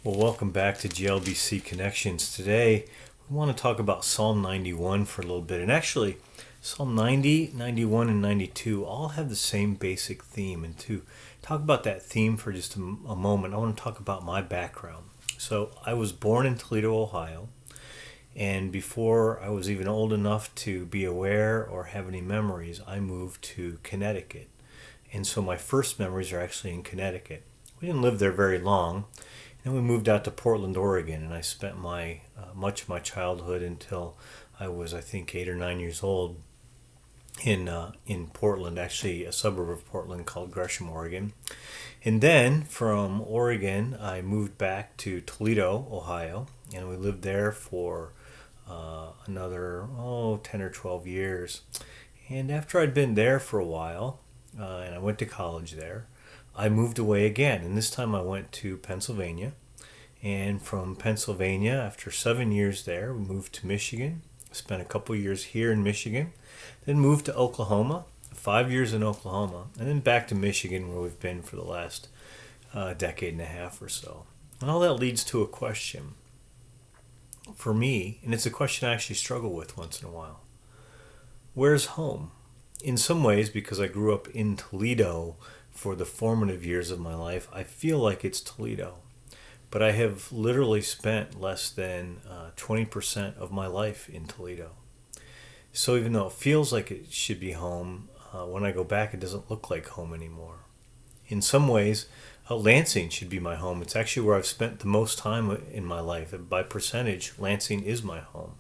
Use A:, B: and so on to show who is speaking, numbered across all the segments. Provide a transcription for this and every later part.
A: Well, welcome back to GLBC Connections. Today, we want to talk about Psalm 91 for a little bit. And actually, Psalm 90, 91, and 92 all have the same basic theme. And to talk about that theme for just a moment, I want to talk about my background. So, I was born in Toledo, Ohio. And before I was even old enough to be aware or have any memories, I moved to Connecticut. And so my first memories are actually in Connecticut. We didn't live there very long. Then we moved out to Portland, Oregon, and I spent my much of my childhood until I was, I think, 8 or 9 years old in Portland, actually a suburb of Portland called Gresham, Oregon. And then from Oregon, I moved back to Toledo, Ohio, and we lived there for another 10 or 12 years. And after I'd been there for a while, and I went to college there, I moved away again, and this time I went to Pennsylvania. And from Pennsylvania, after 7 years there, we moved to Michigan. Spent a couple years here in Michigan. Then moved to Oklahoma, 5 years in Oklahoma. And then back to Michigan, where we've been for the last decade and a half or so. And all that leads to a question for me, and it's a question I actually struggle with once in a while. Where's home? In some ways, because I grew up in Toledo for the formative years of my life, I feel like it's Toledo. But I have literally spent less than 20% of my life in Toledo. So even though it feels like it should be home, when I go back it doesn't look like home anymore. In some ways, Lansing should be my home. It's actually where I've spent the most time in my life. By percentage, Lansing is my home.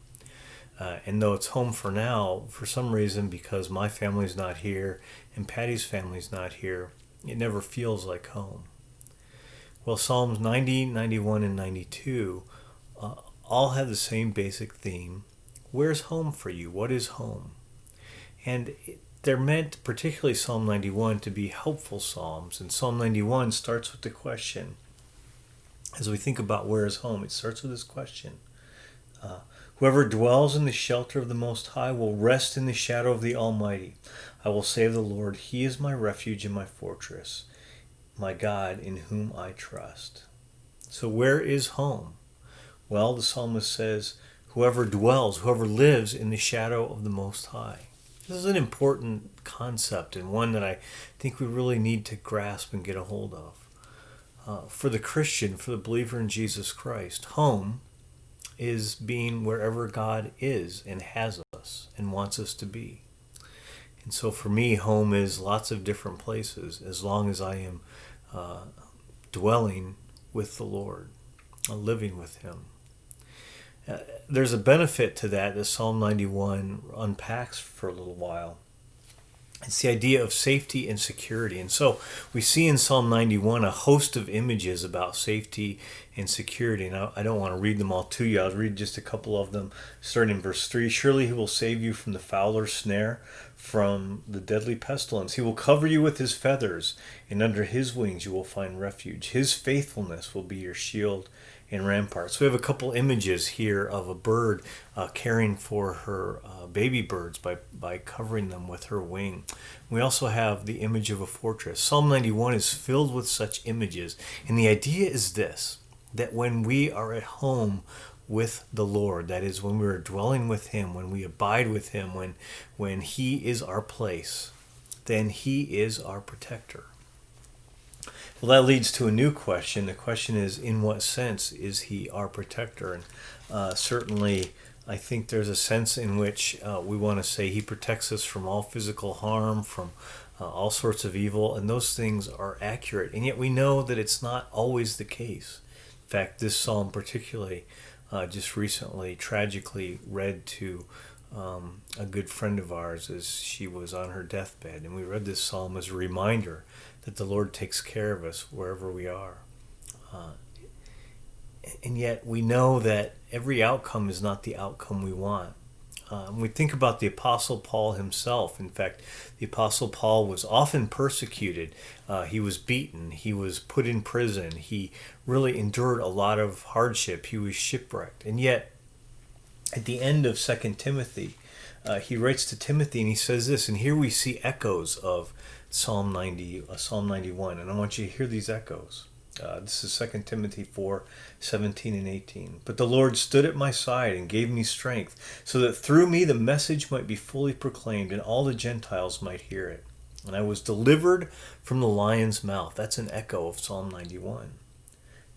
A: And though it's home for now, for some reason, because my family's not here and Patty's family's not here, it never feels like home. Well, Psalms 90, 91, and 92 all have the same basic theme. Where's home for you? What is home? And they're meant, particularly Psalm 91, to be helpful psalms. And Psalm 91 starts with the question. As we think about where is home, it starts with this question. Whoever dwells in the shelter of the Most High will rest in the shadow of the Almighty. I will say of the Lord, He is my refuge and my fortress, my God in whom I trust. So where is home? Well, the psalmist says, whoever dwells, whoever lives in the shadow of the Most High. This is an important concept and one that I think we really need to grasp and get a hold of. For the Christian, for the believer in Jesus Christ, home is being wherever God is and has us and wants us to be. And so for me, home is lots of different places as long as I am dwelling with the Lord, living with Him. There's a benefit to that Psalm 91 unpacks for a little while. It's the idea of safety and security. And so we see in Psalm 91 a host of images about safety and security. And I don't want to read them all to you. I'll read just a couple of them, starting in verse 3. Surely He will save you from the fowler's snare, from the deadly pestilence. He will cover you with His feathers, and under His wings you will find refuge. His faithfulness will be your shield and rampart. So we have a couple images here of a bird caring for her baby birds by covering them with her wing. We also have the image of a fortress. Psalm 91 is filled with such images. And the idea is this, that when we are at home with the Lord, that is, when we are dwelling with Him, when we abide with Him, when He is our place, then He is our protector. Well, that leads to a new question. The question is, in what sense is He our protector? And certainly, I think there's a sense in which we want to say He protects us from all physical harm, from all sorts of evil, and those things are accurate. And yet we know that it's not always the case. In fact, this psalm particularly just recently tragically read to a good friend of ours as she was on her deathbed. And we read this psalm as a reminder that the Lord takes care of us wherever we are. And yet we know that every outcome is not the outcome we want. We think about the Apostle Paul himself. In fact, the Apostle Paul was often persecuted. He was beaten. He was put in prison. He really endured a lot of hardship. He was shipwrecked. And yet, at the end of 2 Timothy, he writes to Timothy and he says this, and here we see echoes of Psalm 91, and I want you to hear these echoes. This is 2 Timothy 4:17 and 18. But the Lord stood at my side and gave me strength, so that through me the message might be fully proclaimed and all the Gentiles might hear it. And I was delivered from the lion's mouth. That's an echo of Psalm 91.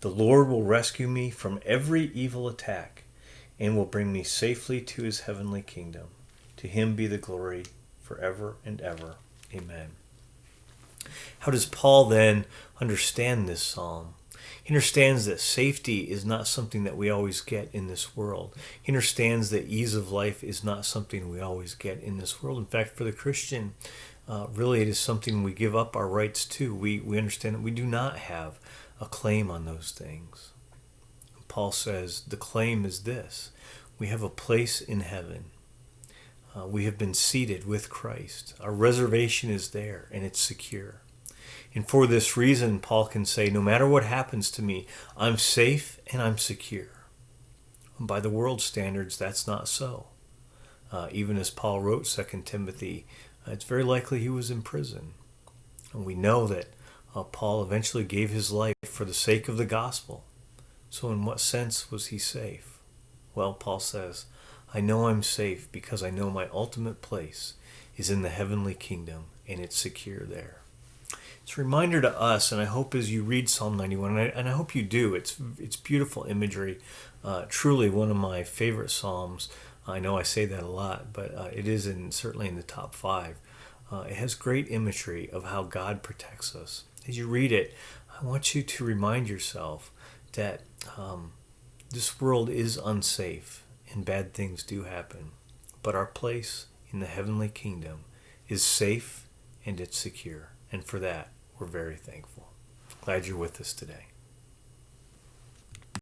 A: The Lord will rescue me from every evil attack and will bring me safely to his heavenly kingdom. To him be the glory forever and ever. Amen. How does Paul then understand this psalm? He understands that safety is not something that we always get in this world. He understands that ease of life is not something we always get in this world. In fact, for the Christian, really it is something we give up our rights to. We understand that we do not have a claim on those things. Paul says the claim is this: we have a place in heaven. We have been seated with Christ. Our reservation is there, and it's secure. And for this reason, Paul can say, no matter what happens to me, I'm safe and I'm secure. And by the world's standards, that's not so. Even as Paul wrote 2 Timothy, it's very likely he was in prison. And we know that Paul eventually gave his life for the sake of the gospel. So in what sense was he safe? Well, Paul says, I know I'm safe because I know my ultimate place is in the heavenly kingdom, and it's secure there. It's a reminder to us, and I hope as you read Psalm 91, and I hope you do, it's beautiful imagery, truly one of my favorite psalms. I know I say that a lot, but it is certainly in the top 5. It has great imagery of how God protects us. As you read it, I want you to remind yourself that this world is unsafe and bad things do happen, but our place in the heavenly kingdom is safe and it's secure, and for that we're very thankful. Glad you're with us today.